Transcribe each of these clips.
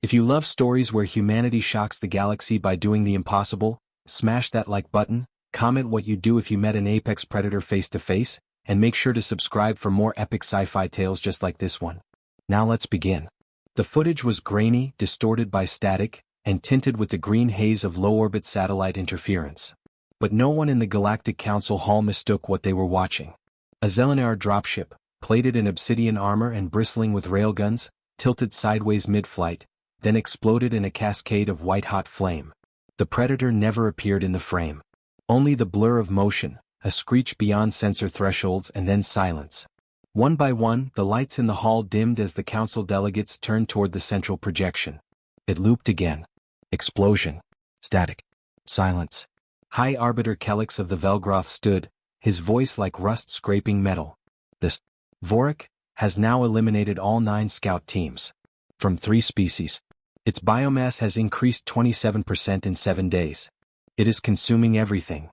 If you love stories where humanity shocks the galaxy by doing the impossible, smash that like button, comment what you'd do if you met an apex predator face to face, and make sure to subscribe for more epic sci-fi tales just like this one. Now let's begin. The footage was grainy, distorted by static, and tinted with the green haze of low-orbit satellite interference. But no one in the Galactic Council Hall mistook what they were watching. A Zelenar dropship, plated in obsidian armor and bristling with railguns, tilted sideways mid-flight, then exploded in a cascade of white-hot flame. The Predator never appeared in the frame. Only the blur of motion, a screech beyond sensor thresholds, and then silence. One by one, the lights in the hall dimmed as the council delegates turned toward the central projection. It looped again. Explosion. Static. Silence. High Arbiter Kelix of the Velgroth stood, his voice like rust scraping metal. This Vorik has now eliminated all 9 scout teams. From 3 species. Its biomass has increased 27% in 7 days. It is consuming everything.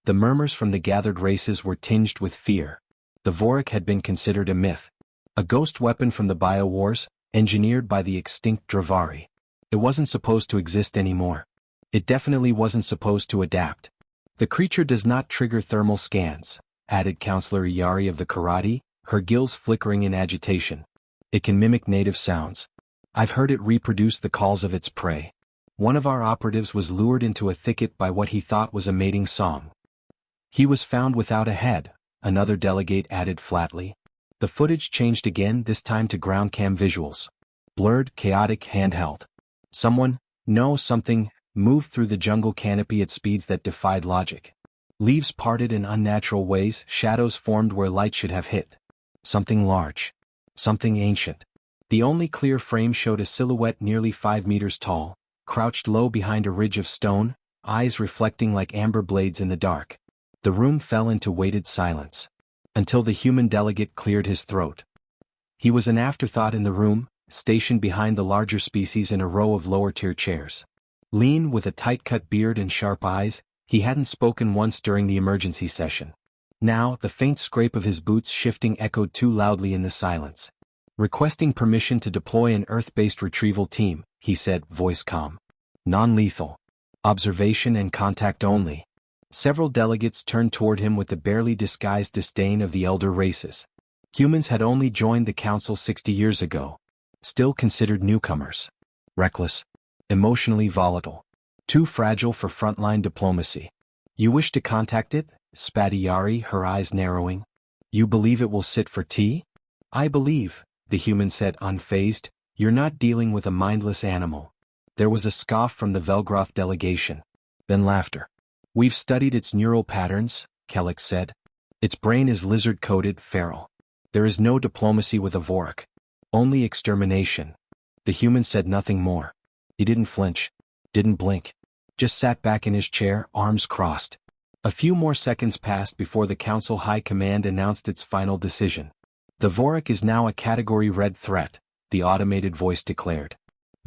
The murmurs from the gathered races were tinged with fear. The Vorik had been considered a myth. A ghost weapon from the Biowars, engineered by the extinct Dravari. It wasn't supposed to exist anymore. It definitely wasn't supposed to adapt. The creature does not trigger thermal scans, added Counselor Iyari of the Karate, her gills flickering in agitation. It can mimic native sounds. I've heard it reproduce the calls of its prey. One of our operatives was lured into a thicket by what he thought was a mating song. He was found without a head, another delegate added flatly. The footage changed again, this time to ground cam visuals. Blurred, chaotic, handheld. Something, moved through the jungle canopy at speeds that defied logic. Leaves parted in unnatural ways, shadows formed where light should have hit. Something large. Something ancient. The only clear frame showed a silhouette nearly 5 meters tall, crouched low behind a ridge of stone, eyes reflecting like amber blades in the dark. The room fell into weighted silence. Until the human delegate cleared his throat. He was an afterthought in the room, stationed behind the larger species in a row of lower-tier chairs. Lean, with a tight-cut beard and sharp eyes, he hadn't spoken once during the emergency session. Now, the faint scrape of his boots shifting echoed too loudly in the silence. Requesting permission to deploy an Earth-based retrieval team, he said, voice calm. Non-lethal. Observation and contact only. Several delegates turned toward him with the barely disguised disdain of the elder races. Humans had only joined the council 60 years ago. Still considered newcomers. Reckless. Emotionally volatile. Too fragile for frontline diplomacy. You wish to contact it? Spat Iyari, her eyes narrowing. You believe it will sit for tea? I believe, the human said unfazed, you're not dealing with a mindless animal. There was a scoff from the Velgroth delegation. Then laughter. We've studied its neural patterns, Kelix said. Its brain is lizard-coated, feral. There is no diplomacy with a Vorik. Only extermination. The human said nothing more. He didn't flinch. Didn't blink. Just sat back in his chair, arms crossed. A few more seconds passed before the Council High Command announced its final decision. The Vorik is now a Category Red threat, the automated voice declared.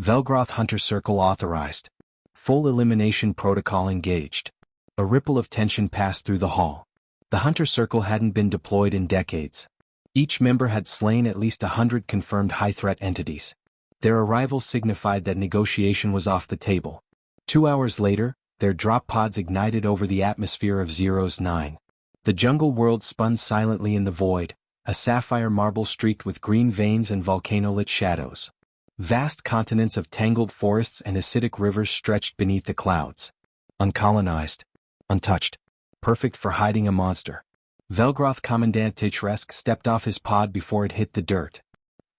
Velgroth Hunter Circle authorized. Full elimination protocol engaged. A ripple of tension passed through the hall. The Hunter Circle hadn't been deployed in decades. Each member had slain at least 100 confirmed high-threat entities. Their arrival signified that negotiation was off the table. 2 hours later, their drop pods ignited over the atmosphere of Zero's 9. The jungle world spun silently in the void, a sapphire marble streaked with green veins and volcano-lit shadows. Vast continents of tangled forests and acidic rivers stretched beneath the clouds. Uncolonized. Untouched. Perfect for hiding a monster. Velgroth Commandant Titresk stepped off his pod before it hit the dirt.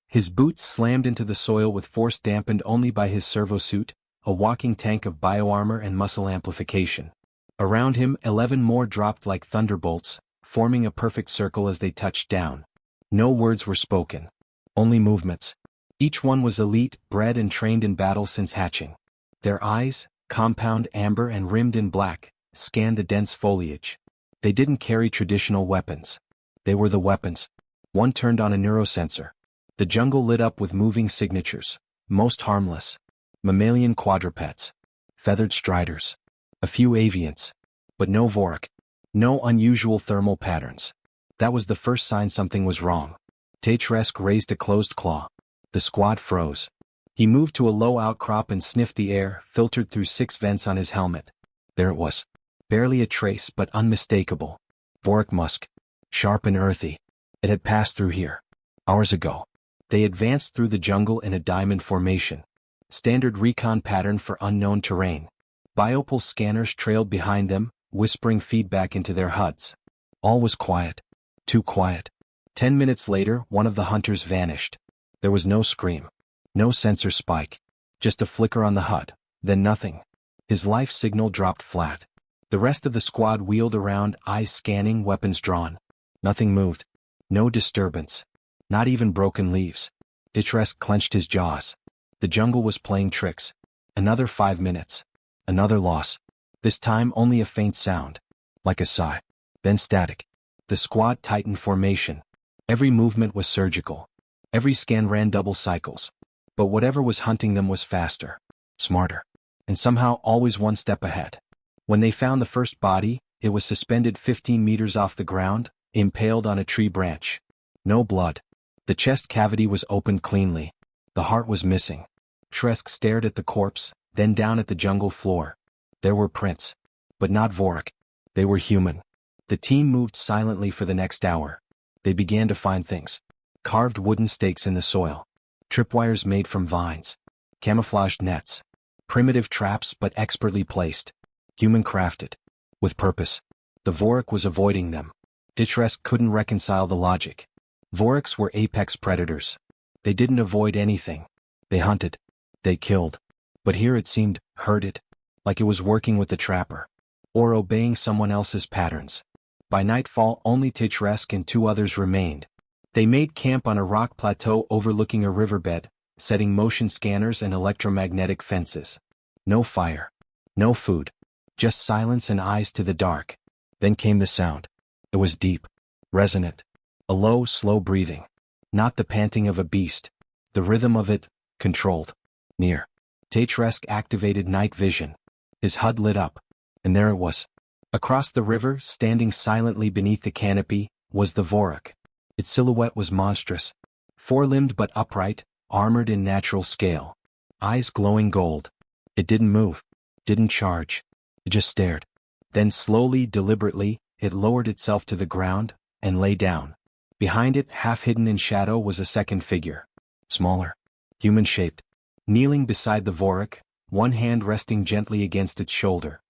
His boots slammed into the soil with force dampened only by his servosuit, a walking tank of bioarmor and muscle amplification. Around him, 11 more dropped like thunderbolts, forming a perfect circle as they touched down. No words were spoken. Only movements. Each one was elite, bred and trained in battle since hatching. Their eyes, compound amber and rimmed in black, scanned the dense foliage. They didn't carry traditional weapons. They were the weapons. One turned on a neurosensor. The jungle lit up with moving signatures, most harmless. Mammalian quadrupeds. Feathered striders. A few avians. But no Vorik. No unusual thermal patterns. That was the first sign something was wrong. Titresk raised a closed claw. The squad froze. He moved to a low outcrop and sniffed the air, filtered through 6 vents on his helmet. There it was. Barely a trace, but unmistakable. Vorik musk. Sharp and earthy. It had passed through here. Hours ago. They advanced through the jungle in a diamond formation. Standard recon pattern for unknown terrain. Biopal scanners trailed behind them, whispering feedback into their HUDs. All was quiet. Too quiet. 10 minutes later, one of the hunters vanished. There was no scream. No sensor spike. Just a flicker on the HUD. Then nothing. His life signal dropped flat. The rest of the squad wheeled around, eyes scanning, weapons drawn. Nothing moved. No disturbance. Not even broken leaves. Ditresk clenched his jaws. The jungle was playing tricks. Another 5 minutes. Another loss. This time only a faint sound. Like a sigh. Then static. The squad tightened formation. Every movement was surgical. Every scan ran double cycles. But whatever was hunting them was faster. Smarter. And somehow always one step ahead. When they found the first body, it was suspended 15 meters off the ground, impaled on a tree branch. No blood. The chest cavity was opened cleanly. The heart was missing. Tresk stared at the corpse, then down at the jungle floor. There were prints. But not Vorik. They were human. The team moved silently for the next hour. They began to find things. Carved wooden stakes in the soil. Tripwires made from vines. Camouflaged nets. Primitive traps but expertly placed. Human-crafted. With purpose. The Vorik was avoiding them. Ditresk couldn't reconcile the logic. Voriks were apex predators. They didn't avoid anything. They hunted. They killed. But here it seemed herded. Like it was working with the trapper. Or obeying someone else's patterns. By nightfall only Ditresk and 2 others remained. They made camp on a rock plateau overlooking a riverbed, setting motion scanners and electromagnetic fences. No fire. No food. Just silence and eyes to the dark. Then came the sound. It was deep. Resonant. A low, slow breathing. Not the panting of a beast. The rhythm of it, controlled. Near. Ditresk activated night vision. His HUD lit up. And there it was. Across the river, standing silently beneath the canopy, was the Vorik. Its silhouette was monstrous. 4-limbed but upright, armored in natural scale. Eyes glowing gold. It didn't move. Didn't charge. It just stared. Then slowly, deliberately, it lowered itself to the ground, and lay down. Behind it, half hidden in shadow, was a second figure. Smaller. Human-shaped. Kneeling beside the Vorik, one hand resting gently against its shoulder.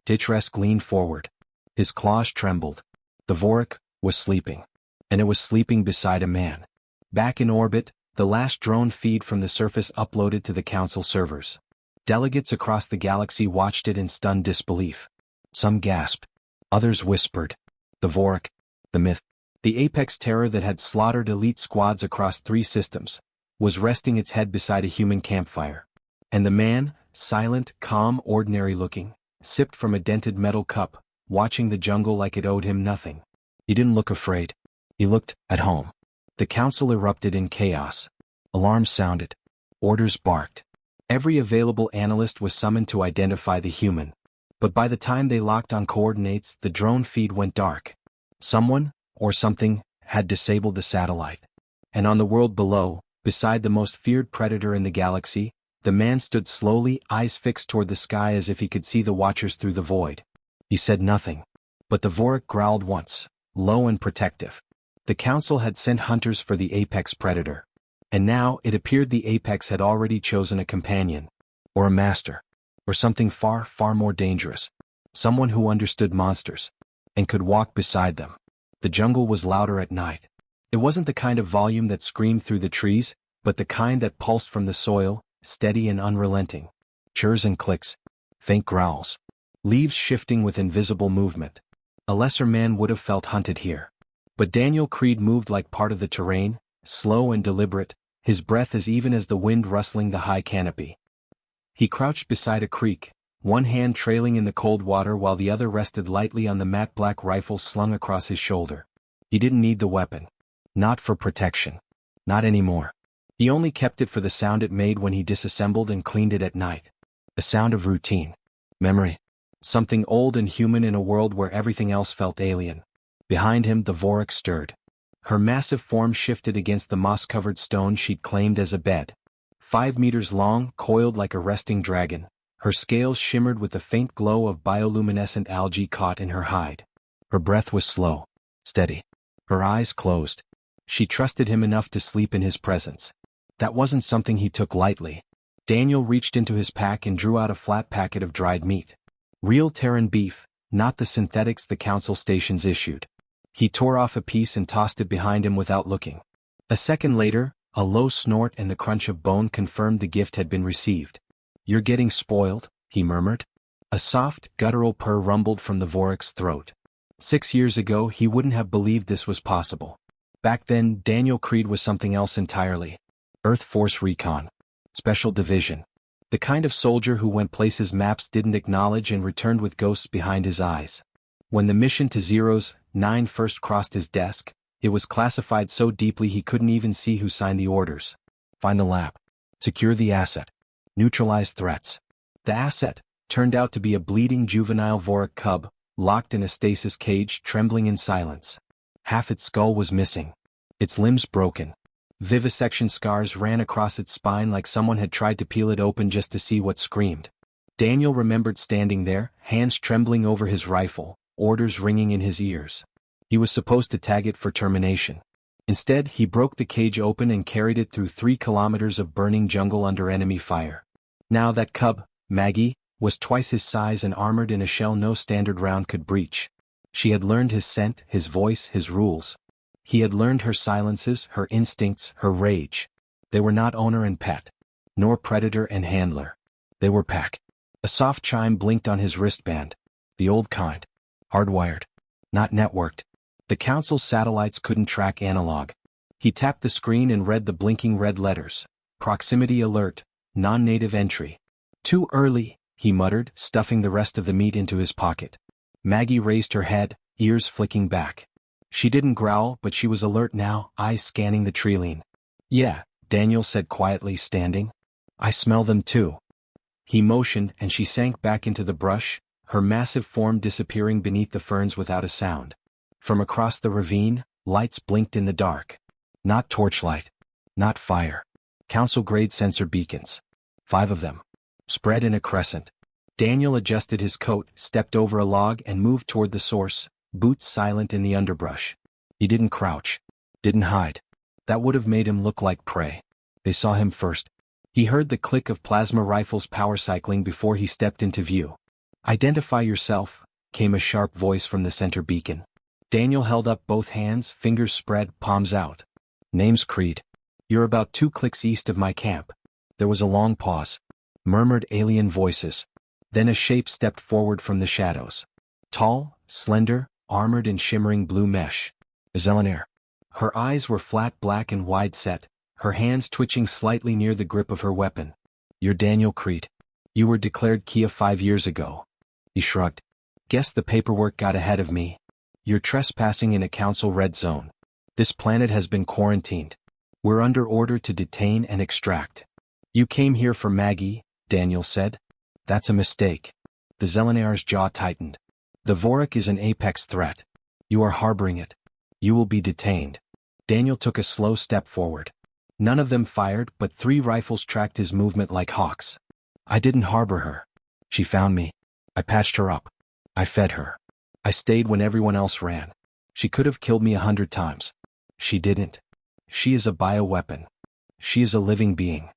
Ditresk leaned forward. His claws trembled. The Vorik was sleeping. And it was sleeping beside a man. Back in orbit, the last drone feed from the surface uploaded to the council servers. Delegates across the galaxy watched it in stunned disbelief. Some gasped. Others whispered. The Vorik. The myth. The apex terror that had slaughtered elite squads across 3 systems, was resting its head beside a human campfire. And the man, silent, calm, ordinary-looking, sipped from a dented metal cup, watching the jungle like it owed him nothing. He didn't look afraid. He looked at home. The council erupted in chaos. Alarms sounded. Orders barked. Every available analyst was summoned to identify the human. But by the time they locked on coordinates, the drone feed went dark. Someone, or something, had disabled the satellite. And on the world below, beside the most feared predator in the galaxy, the man stood slowly, eyes fixed toward the sky as if he could see the watchers through the void. He said nothing. But the Vorik growled once, low and protective. The council had sent hunters for the apex predator. And now it appeared the apex had already chosen a companion. Or a master. Or something far, far more dangerous. Someone who understood monsters. And could walk beside them. The jungle was louder at night. It wasn't the kind of volume that screamed through the trees, but the kind that pulsed from the soil, steady and unrelenting. Chirrs and clicks. Faint growls. Leaves shifting with invisible movement. A lesser man would have felt hunted here. But Daniel Creed moved like part of the terrain, slow and deliberate, his breath as even as the wind rustling the high canopy. He crouched beside a creek, one hand trailing in the cold water while the other rested lightly on the matte black rifle slung across his shoulder. He didn't need the weapon. Not for protection. Not anymore. He only kept it for the sound it made when he disassembled and cleaned it at night. A sound of routine. Memory. Something old and human in a world where everything else felt alien. Behind him the Vorik stirred. Her massive form shifted against the moss-covered stone she'd claimed as a bed. 5 meters long, coiled like a resting dragon. Her scales shimmered with the faint glow of bioluminescent algae caught in her hide. Her breath was slow, steady. Her eyes closed. She trusted him enough to sleep in his presence. That wasn't something he took lightly. Daniel reached into his pack and drew out a flat packet of dried meat. Real Terran beef, not the synthetics the council stations issued. He tore off a piece and tossed it behind him without looking. A second later, a low snort and the crunch of bone confirmed the gift had been received. "You're getting spoiled," he murmured. A soft, guttural purr rumbled from the Vorak's throat. 6 years ago he wouldn't have believed this was possible. Back then, Daniel Creed was something else entirely. Earth Force Recon. Special Division. The kind of soldier who went places maps didn't acknowledge and returned with ghosts behind his eyes. When the mission to Zero's 9 first crossed his desk, it was classified so deeply he couldn't even see who signed the orders. Find the lab. Secure the asset. Neutralize threats. The asset turned out to be a bleeding juvenile Vorak cub, locked in a stasis cage, trembling in silence. Half its skull was missing. Its limbs broken. Vivisection scars ran across its spine like someone had tried to peel it open just to see what screamed. Daniel remembered standing there, hands trembling over his rifle, orders ringing in his ears. He was supposed to tag it for termination. Instead, he broke the cage open and carried it through 3 kilometers of burning jungle under enemy fire. Now that cub, Maggie, was twice his size and armored in a shell no standard round could breach. She had learned his scent, his voice, his rules. He had learned her silences, her instincts, her rage. They were not owner and pet, nor predator and handler. They were pack. A soft chime blinked on his wristband. The old kind. Hardwired. Not networked. The council's satellites couldn't track analog. He tapped the screen and read the blinking red letters. Proximity alert. Non-native entry. Too early, he muttered, stuffing the rest of the meat into his pocket. Maggie raised her head, ears flicking back. She didn't growl, but she was alert now, eyes scanning the treeline. "Yeah," Daniel said quietly, standing. "I smell them too." He motioned and she sank back into the brush, her massive form disappearing beneath the ferns without a sound. From across the ravine, lights blinked in the dark. Not torchlight. Not fire. Council-grade sensor beacons. 5 of them. Spread in a crescent. Daniel adjusted his coat, stepped over a log and moved toward the source, boots silent in the underbrush. He didn't crouch. Didn't hide. That would have made him look like prey. They saw him first. He heard the click of plasma rifles power cycling before he stepped into view. "Identify yourself," came a sharp voice from the center beacon. Daniel held up both hands, fingers spread, palms out. "Name's Creed. You're about 2 clicks east of my camp." There was a long pause. Murmured alien voices. Then a shape stepped forward from the shadows. Tall, slender, armored in shimmering blue mesh. Zelenair. Her eyes were flat black and wide-set, her hands twitching slightly near the grip of her weapon. "You're Daniel Creed. You were declared Kia 5 years ago." He shrugged. "Guess the paperwork got ahead of me. You're trespassing in a council red zone. This planet has been quarantined. We're under order to detain and extract." "You came here for Maggie," Daniel said. "That's a mistake." The Zelenair's jaw tightened. "The Vorak is an apex threat. You are harboring it. You will be detained." Daniel took a slow step forward. None of them fired, but 3 rifles tracked his movement like hawks. "I didn't harbor her. She found me. I patched her up. I fed her. I stayed when everyone else ran. She could have killed me 100 times. She didn't. She is a bioweapon. She is a living being."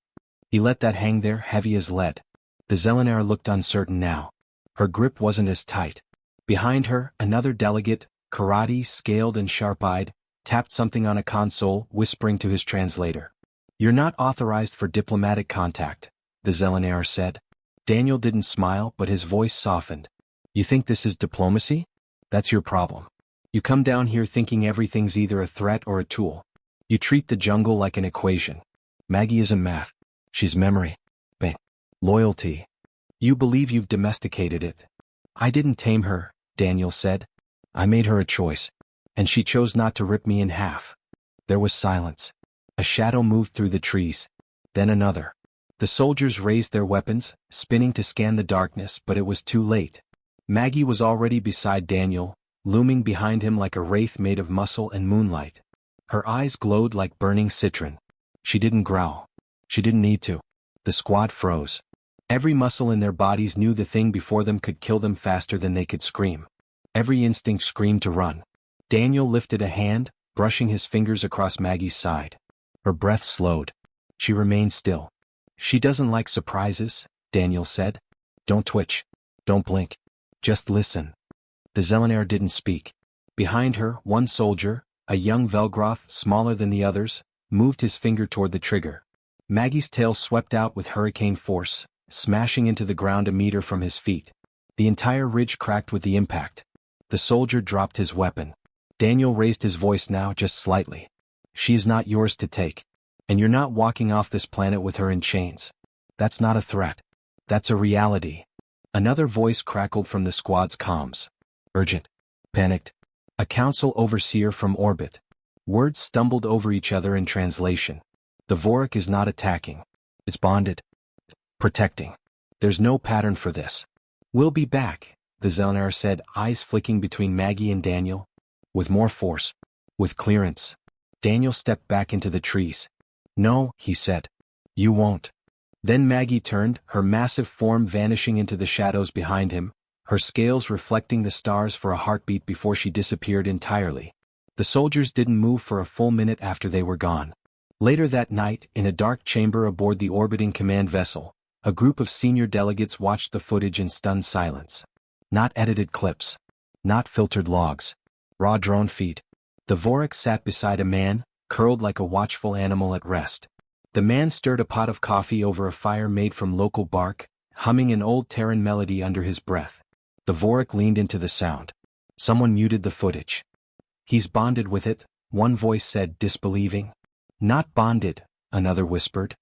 He let that hang there, heavy as lead. The Zelenair looked uncertain now. Her grip wasn't as tight. Behind her, another delegate, karate, scaled and sharp-eyed, tapped something on a console, whispering to his translator. "You're not authorized for diplomatic contact," the Zelenair said. Daniel didn't smile, but his voice softened. "You think this is diplomacy? That's your problem. You come down here thinking everything's either a threat or a tool. You treat the jungle like an equation. Maggie isn't math. She's memory. Bang. Loyalty. You believe you've domesticated it. I didn't tame her," Daniel said. "I made her a choice. And she chose not to rip me in half." There was silence. A shadow moved through the trees. Then another. The soldiers raised their weapons, spinning to scan the darkness, but it was too late. Maggie was already beside Daniel, looming behind him like a wraith made of muscle and moonlight. Her eyes glowed like burning citron. She didn't growl. She didn't need to. The squad froze. Every muscle in their bodies knew the thing before them could kill them faster than they could scream. Every instinct screamed to run. Daniel lifted a hand, brushing his fingers across Maggie's side. Her breath slowed. She remained still. She doesn't like surprises, Daniel said. Don't twitch. Don't blink. Just listen. The Zelenair didn't speak. Behind her, one soldier, a young Velgroth smaller than the others, moved his finger toward the trigger. Maggie's tail swept out with hurricane force, smashing into the ground a meter from his feet. The entire ridge cracked with the impact. The soldier dropped his weapon. Daniel raised his voice now just slightly. She is not yours to take. And you're not walking off this planet with her in chains. That's not a threat. That's a reality. Another voice crackled from the squad's comms. Urgent. Panicked. A council overseer from orbit. Words stumbled over each other in translation. The Vorik is not attacking. It's bonded. Protecting. There's no pattern for this. We'll be back, the Zelenair said, eyes flicking between Maggie and Daniel. With more force. With clearance. Daniel stepped back into the trees. No, he said. You won't. Then Maggie turned, her massive form vanishing into the shadows behind him, her scales reflecting the stars for a heartbeat before she disappeared entirely. The soldiers didn't move for a full minute after they were gone. Later that night, in a dark chamber aboard the orbiting command vessel, a group of senior delegates watched the footage in stunned silence. Not edited clips. Not filtered logs. Raw drone feed. The Vorik sat beside a man, curled like a watchful animal at rest. The man stirred a pot of coffee over a fire made from local bark, humming an old Terran melody under his breath. The Vorik leaned into the sound. Someone muted the footage. He's bonded with it, one voice said, disbelieving. Not bonded, another whispered.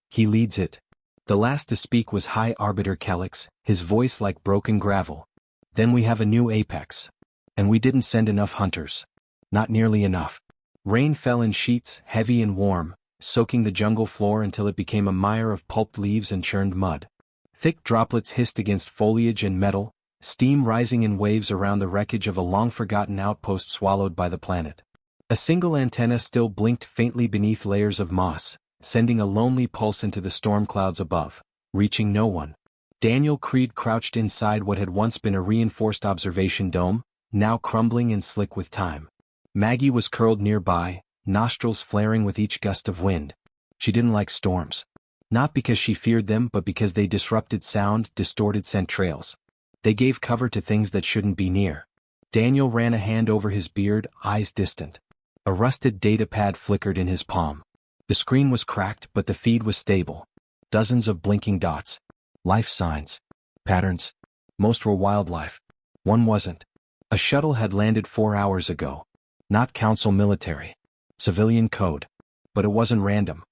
He leads it. The last to speak was High Arbiter Kelix, his voice like broken gravel. Then we have a new apex. And we didn't send enough hunters. Not nearly enough. Rain fell in sheets, heavy and warm, soaking the jungle floor until it became a mire of pulped leaves and churned mud. Thick droplets hissed against foliage and metal, steam rising in waves around the wreckage of a long-forgotten outpost swallowed by the planet. A single antenna still blinked faintly beneath layers of moss, sending a lonely pulse into the storm clouds above, reaching no one. Daniel Creed crouched inside what had once been a reinforced observation dome, now crumbling and slick with time. Maggie was curled nearby, nostrils flaring with each gust of wind. She didn't like storms. Not because she feared them, but because they disrupted sound, distorted scent trails. They gave cover to things that shouldn't be near. Daniel ran a hand over his beard, eyes distant. A rusted datapad flickered in his palm. The screen was cracked, but the feed was stable. Dozens of blinking dots. Life signs. Patterns. Most were wildlife. One wasn't. A shuttle had landed 4 hours ago. Not Council military. Civilian code. But it wasn't random.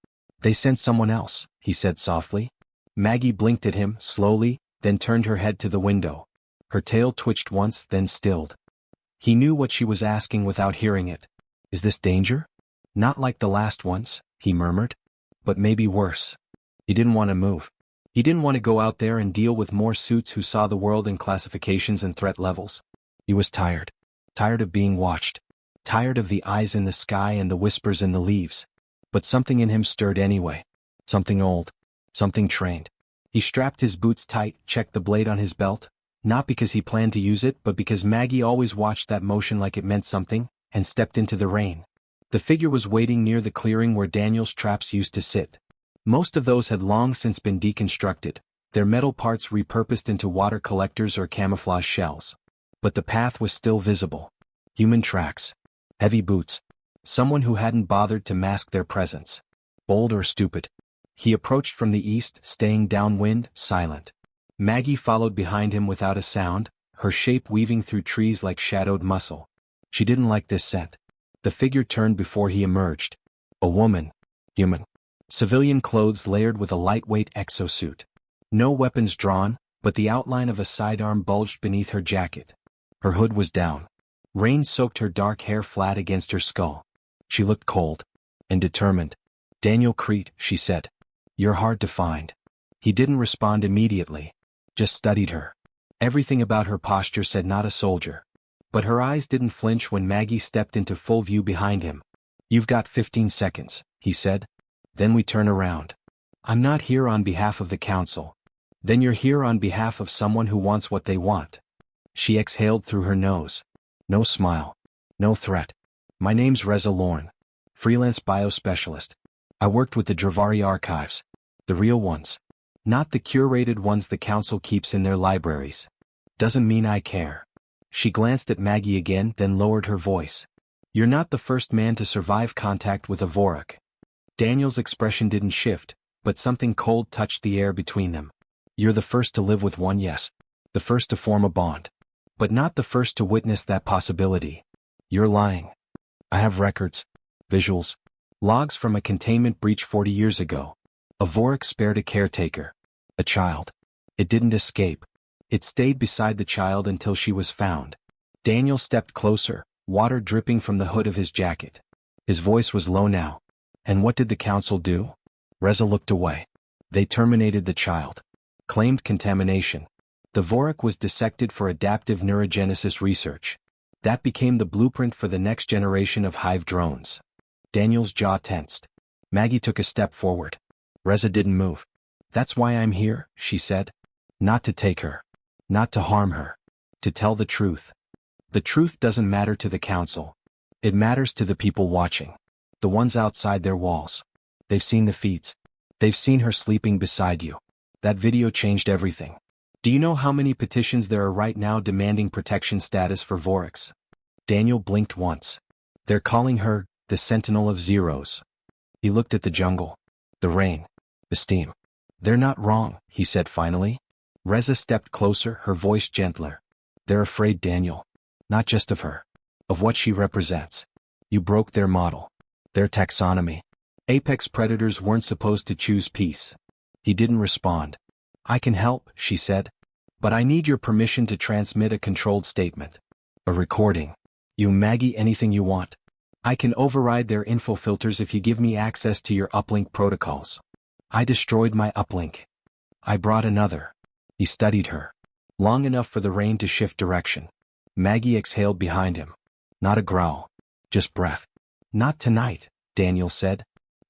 They sent someone else, he said softly. Maggie blinked at him, slowly, then turned her head to the window. Her tail twitched once, then stilled. He knew what she was asking without hearing it. Is this danger? Not like the last ones, he murmured. But maybe worse. He didn't want to move. He didn't want to go out there and deal with more suits who saw the world in classifications and threat levels. He was tired. Tired of being watched. Tired of the eyes in the sky and the whispers in the leaves. But something in him stirred anyway. Something old. Something trained. He strapped his boots tight, checked the blade on his belt, not because he planned to use it, but because Maggie always watched that motion like it meant something, and stepped into the rain. The figure was waiting near the clearing where Daniel's traps used to sit. Most of those had long since been deconstructed, their metal parts repurposed into water collectors or camouflage shells. But the path was still visible. Human tracks. Heavy boots. Someone who hadn't bothered to mask their presence. Bold or stupid. He approached from the east, staying downwind, silent. Maggie followed behind him without a sound, her shape weaving through trees like shadowed muscle. She didn't like this scent. The figure turned before he emerged. A woman. Human. Civilian clothes layered with a lightweight exosuit. No weapons drawn, but the outline of a sidearm bulged beneath her jacket. Her hood was down. Rain soaked her dark hair flat against her skull. She looked cold. And determined. Daniel Crete, she said. You're hard to find. He didn't respond immediately. Just studied her. Everything about her posture said not a soldier. But her eyes didn't flinch when Maggie stepped into full view behind him. You've got 15 seconds, he said. Then we turn around. I'm not here on behalf of the council. Then you're here on behalf of someone who wants what they want. She exhaled through her nose. No smile. No threat. My name's Reza Lorne. Freelance biospecialist. I worked with the Dravari archives. The real ones. Not the curated ones the council keeps in their libraries. Doesn't mean I care. She glanced at Maggie again, then lowered her voice. You're not the first man to survive contact with a Vorak. Daniel's expression didn't shift, but something cold touched the air between them. You're the first to live with one, yes. The first to form a bond. But not the first to witness that possibility. You're lying. I have records. Visuals. Logs from a containment breach 40 years ago. A Vorak spared a caretaker. A child. It didn't escape. It stayed beside the child until she was found. Daniel stepped closer, water dripping from the hood of his jacket. His voice was low now. And what did the council do? Reza looked away. They terminated the child. Claimed contamination. The Vorak was dissected for adaptive neurogenesis research. That became the blueprint for the next generation of hive drones. Daniel's jaw tensed. Maggie took a step forward. Reza didn't move. That's why I'm here, she said. Not to take her. Not to harm her. To tell the truth. The truth doesn't matter to the council. It matters to the people watching. The ones outside their walls. They've seen the feeds. They've seen her sleeping beside you. That video changed everything. Do you know how many petitions there are right now demanding protection status for Voraks? Daniel blinked once. They're calling her the Sentinel of Zeros. He looked at the jungle. The rain. The steam. They're not wrong, he said finally. Reza stepped closer, her voice gentler. They're afraid, Daniel. Not just of her. Of what she represents. You broke their model. Their taxonomy. Apex predators weren't supposed to choose peace. He didn't respond. I can help, she said. But I need your permission to transmit a controlled statement. A recording. You Maggie anything you want. I can override their info filters if you give me access to your uplink protocols. I destroyed my uplink. I brought another. He studied her. Long enough for the rain to shift direction. Maggie exhaled behind him. Not a growl. Just breath. Not tonight, Daniel said.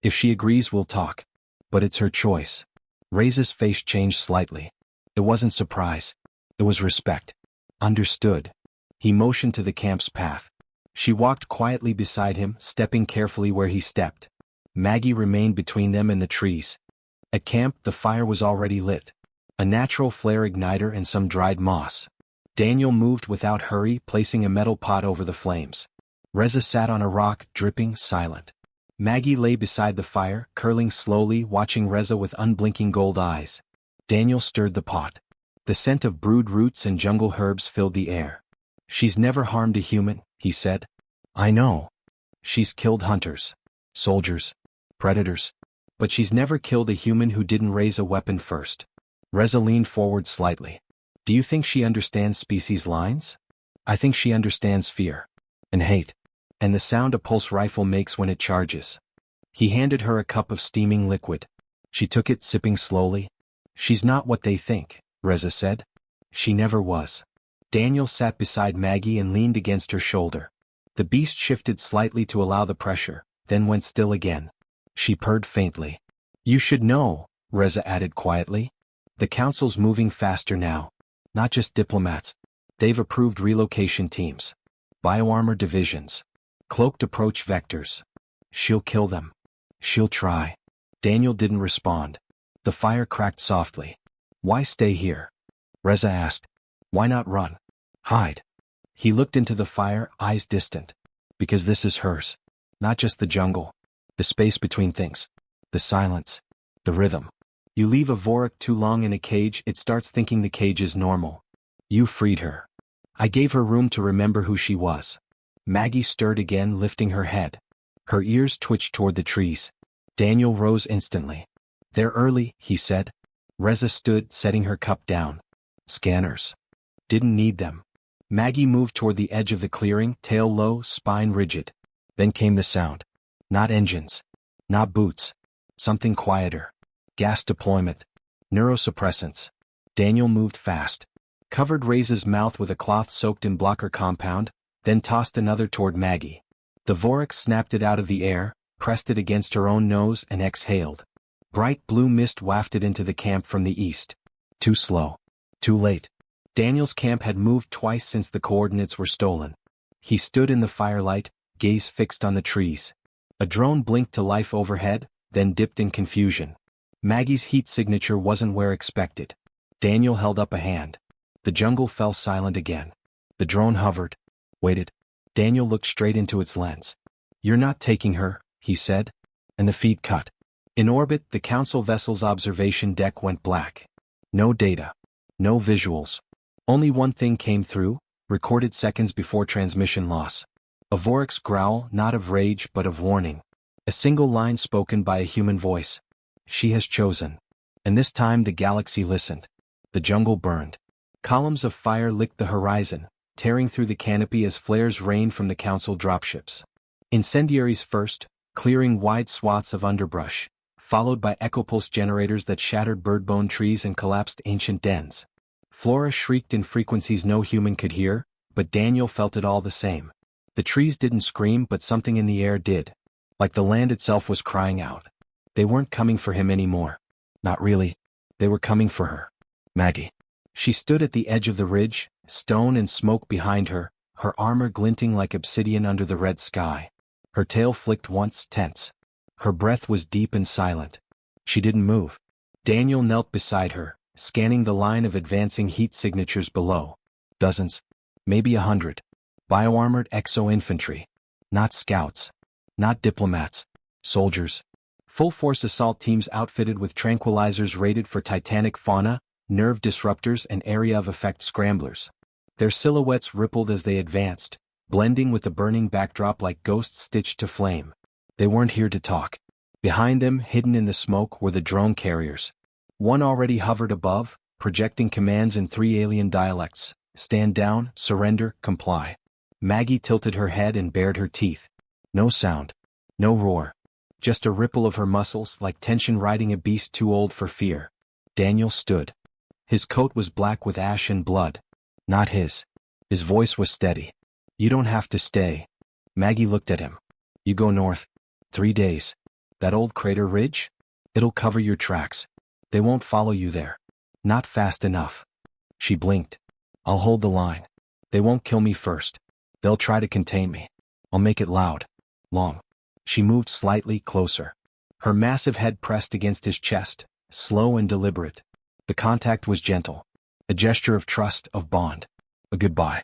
If she agrees, we'll talk. But it's her choice. Reza's face changed slightly. It wasn't surprise. It was respect. Understood. He motioned to the camp's path. She walked quietly beside him, stepping carefully where he stepped. Maggie remained between them and the trees. At camp, the fire was already lit. A natural flare igniter and some dried moss. Daniel moved without hurry, placing a metal pot over the flames. Reza sat on a rock, dripping, silent. Maggie lay beside the fire, curling slowly, watching Reza with unblinking gold eyes. Daniel stirred the pot. The scent of brewed roots and jungle herbs filled the air. She's never harmed a human, he said. I know. She's killed hunters, soldiers, predators. But she's never killed a human who didn't raise a weapon first. Reza leaned forward slightly. Do you think she understands species lines? I think she understands fear. And hate. And the sound a pulse rifle makes when it charges. He handed her a cup of steaming liquid. She took it, sipping slowly. She's not what they think, Reza said. She never was. Daniel sat beside Maggie and leaned against her shoulder. The beast shifted slightly to allow the pressure, then went still again. She purred faintly. You should know, Reza added quietly. The council's moving faster now. Not just diplomats. They've approved relocation teams. Bioarmor divisions. Cloaked approach vectors. She'll kill them. She'll try. Daniel didn't respond. The fire cracked softly. Why stay here? Reza asked. Why not run? Hide. He looked into the fire, eyes distant. Because this is hers. Not just the jungle. The space between things. The silence. The rhythm. You leave a Vorak too long in a cage, it starts thinking the cage is normal. You freed her. I gave her room to remember who she was. Maggie stirred again, lifting her head. Her ears twitched toward the trees. Daniel rose instantly. They're early, he said. Reza stood, setting her cup down. Scanners. Didn't need them. Maggie moved toward the edge of the clearing, tail low, spine rigid. Then came the sound. Not engines. Not boots. Something quieter. Gas deployment. Neurosuppressants. Daniel moved fast. Covered Reza's mouth with a cloth soaked in blocker compound, then tossed another toward Maggie. The Vorak snapped it out of the air, pressed it against her own nose and exhaled. Bright blue mist wafted into the camp from the east. Too slow. Too late. Daniel's camp had moved twice since the coordinates were stolen. He stood in the firelight, gaze fixed on the trees. A drone blinked to life overhead, then dipped in confusion. Maggie's heat signature wasn't where expected. Daniel held up a hand. The jungle fell silent again. The drone hovered. Waited. Daniel looked straight into its lens. "You're not taking her," he said. And the feed cut. In orbit, the council vessel's observation deck went black. No data. No visuals. Only one thing came through, recorded seconds before transmission loss. A Vorix growl, not of rage but of warning. A single line spoken by a human voice. "She has chosen." And this time the galaxy listened. The jungle burned. Columns of fire licked the horizon, tearing through the canopy as flares rained from the council dropships. Incendiaries first, clearing wide swaths of underbrush, followed by echopulse generators that shattered birdbone trees and collapsed ancient dens. Flora shrieked in frequencies no human could hear, but Daniel felt it all the same. The trees didn't scream, but something in the air did. Like the land itself was crying out. They weren't coming for him anymore. Not really. They were coming for her. Maggie. She stood at the edge of the ridge, stone and smoke behind her, her armor glinting like obsidian under the red sky. Her tail flicked once, tense. Her breath was deep and silent. She didn't move. Daniel knelt beside her, scanning the line of advancing heat signatures below. Dozens. Maybe 100. Bioarmored exo-infantry. Not scouts. Not diplomats. Soldiers. Full-force assault teams outfitted with tranquilizers rated for titanic fauna, nerve disruptors and area of effect scramblers. Their silhouettes rippled as they advanced, blending with the burning backdrop like ghosts stitched to flame. They weren't here to talk. Behind them, hidden in the smoke, were the drone carriers. One already hovered above, projecting commands in 3 alien dialects: stand down, surrender, comply. Maggie tilted her head and bared her teeth. No sound. No roar. Just a ripple of her muscles, like tension riding a beast too old for fear. Daniel stood. His coat was black with ash and blood. Not his. His voice was steady. "You don't have to stay." Maggie looked at him. "You go north. 3 days. That old crater ridge? It'll cover your tracks. They won't follow you there. Not fast enough." She blinked. "I'll hold the line. They won't kill me first. They'll try to contain me. I'll make it loud. Long." She moved slightly closer. Her massive head pressed against his chest, slow and deliberate. The contact was gentle. A gesture of trust, of bond. A goodbye.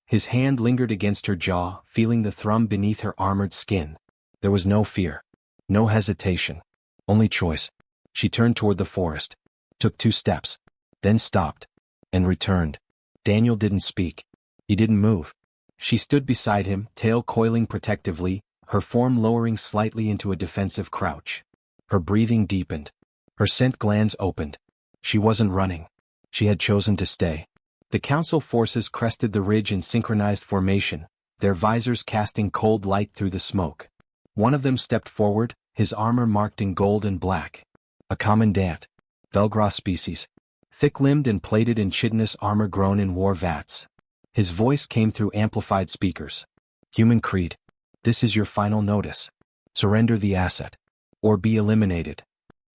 His hand lingered against her jaw, feeling the thrum beneath her armored skin. There was no fear. No hesitation. Only choice. She turned toward the forest. Took 2 steps. Then stopped. And returned. Daniel didn't speak. He didn't move. She stood beside him, tail coiling protectively, her form lowering slightly into a defensive crouch. Her breathing deepened. Her scent glands opened. She wasn't running. She had chosen to stay. The council forces crested the ridge in synchronized formation, their visors casting cold light through the smoke. One of them stepped forward, his armor marked in gold and black. A commandant. Velgroth species. Thick-limbed and plated in chitinous armor grown in war vats. His voice came through amplified speakers. "Human creed. This is your final notice. Surrender the asset. Or be eliminated."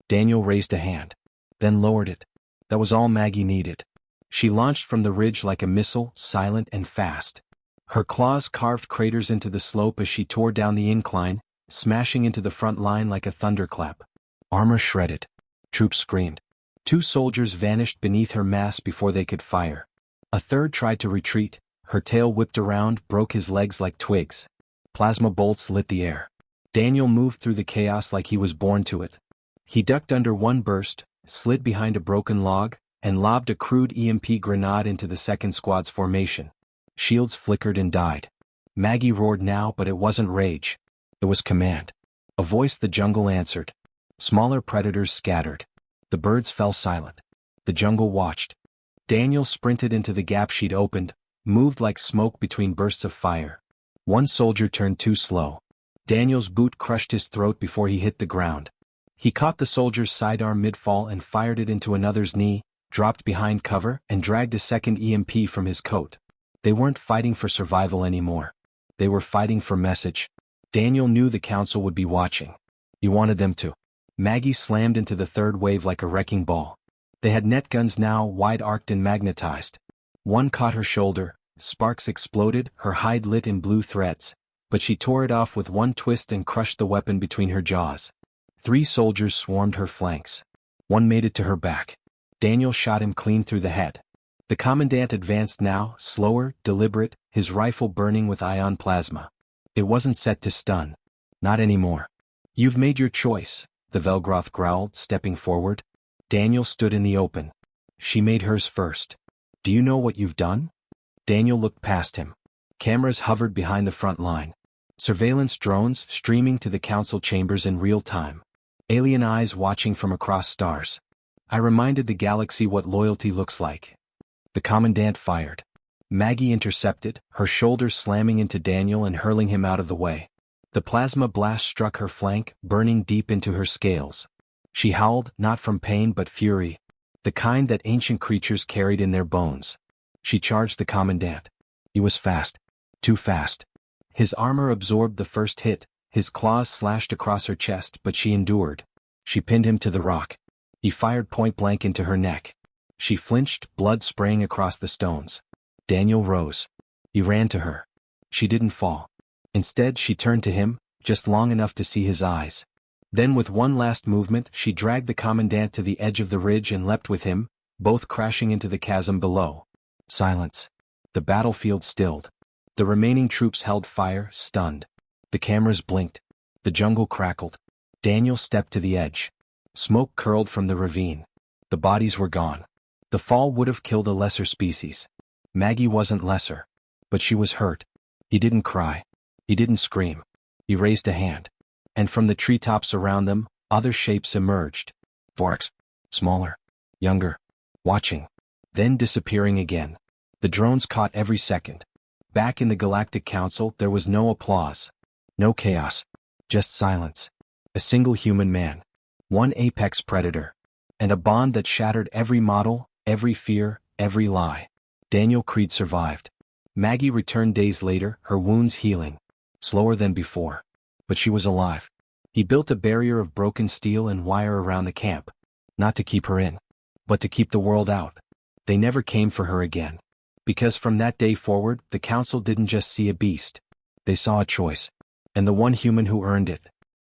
Daniel raised a hand. Then lowered it. That was all Maggie needed. She launched from the ridge like a missile, silent and fast. Her claws carved craters into the slope as she tore down the incline, smashing into the front line like a thunderclap. Armor shredded. Troops screamed. 2 soldiers vanished beneath her mass before they could fire. A third tried to retreat. Her tail whipped around, broke his legs like twigs. Plasma bolts lit the air. Daniel moved through the chaos like he was born to it. He ducked under one burst, slid behind a broken log, and lobbed a crude EMP grenade into the second squad's formation. Shields flickered and died. Maggie roared now, but it wasn't rage. It was command. A voice the jungle answered. Smaller predators scattered. The birds fell silent. The jungle watched. Daniel sprinted into the gap she'd opened, moved like smoke between bursts of fire. One soldier turned too slow. Daniel's boot crushed his throat before he hit the ground. He caught the soldier's sidearm mid-fall and fired it into another's knee, dropped behind cover, and dragged a second EMP from his coat. They weren't fighting for survival anymore. They were fighting for message. Daniel knew the council would be watching. He wanted them to. Maggie slammed into the third wave like a wrecking ball. They had net guns now, wide-arced and magnetized. One caught her shoulder, sparks exploded, her hide lit in blue threads, but she tore it off with one twist and crushed the weapon between her jaws. 3 soldiers swarmed her flanks. One made it to her back. Daniel shot him clean through the head. The commandant advanced now, slower, deliberate, his rifle burning with ion plasma. It wasn't set to stun. Not anymore. You've made your choice, the Velgroth growled, stepping forward. Daniel stood in the open. She made hers first. Do you know what you've done? Daniel looked past him. Cameras hovered behind the front line. Surveillance drones streaming to the council chambers in real time. Alien eyes watching from across stars. I reminded the galaxy what loyalty looks like. The commandant fired. Maggie intercepted, her shoulders slamming into Daniel and hurling him out of the way. The plasma blast struck her flank, burning deep into her scales. She howled, not from pain but fury, the kind that ancient creatures carried in their bones. She charged the commandant. He was fast. Too fast. His armor absorbed the first hit, his claws slashed across her chest, but she endured. She pinned him to the rock. He fired point-blank into her neck. She flinched, blood spraying across the stones. Daniel rose. He ran to her. She didn't fall. Instead, she turned to him, just long enough to see his eyes. Then with one last movement, she dragged the commandant to the edge of the ridge and leapt with him, both crashing into the chasm below. Silence. The battlefield stilled. The remaining troops held fire, stunned. The cameras blinked. The jungle crackled. Daniel stepped to the edge. Smoke curled from the ravine. The bodies were gone. The fall would have killed a lesser species. Maggie wasn't lesser. But she was hurt. He didn't cry. He didn't scream. He raised a hand. And from the treetops around them, other shapes emerged. Vorks. Smaller. Younger. Watching. Then disappearing again. The drones caught every second. Back in the Galactic Council, there was no applause. No chaos. Just silence. A single human man. One apex predator. And a bond that shattered every model, every fear, every lie. Daniel Creed survived. Maggie returned days later, her wounds healing. Slower than before. But she was alive. He built a barrier of broken steel and wire around the camp. Not to keep her in. But to keep the world out. They never came for her again. Because from that day forward, the council didn't just see a beast. They saw a choice. And the one human who earned it.